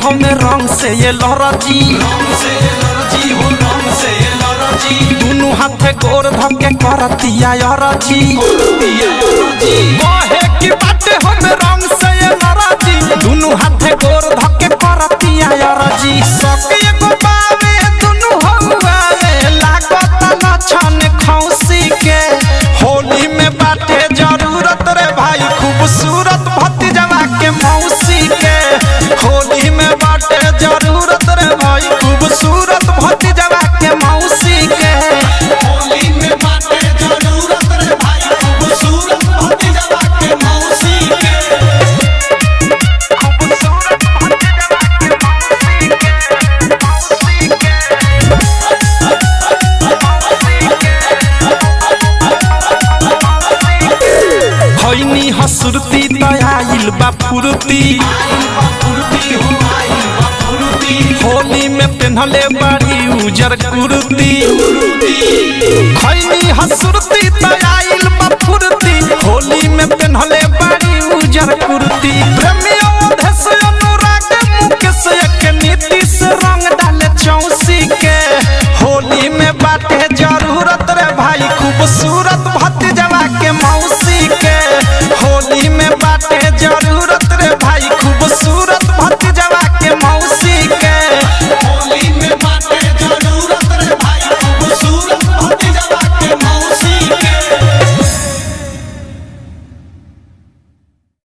हमें रंग से ये लहराजी दोनों हाथे गोर धके करतिया याराजी कहे की बाटे हमें रंग से ये लहराजी दोनों हाथे गोर धके करतिया याराजी सके एगो बावे दोनों हवाए लागत न छन खौसी के होली में बाटे जरूरत रे भाई खूबसूरत भतीजवा के मौसी के होली में बाटे जरूरत रे भाई खूबसूरत भतीजवा के मौसी के होली में बाटे जरूरत रे भाई खूबसूरत भतीजवा के मौसी के खैनी हसुरती दयाइल बा फुरती होली में पेन्हले बड़ी उजर कुर्ती खैनी हसुरती दयाइल बा फुरती होली में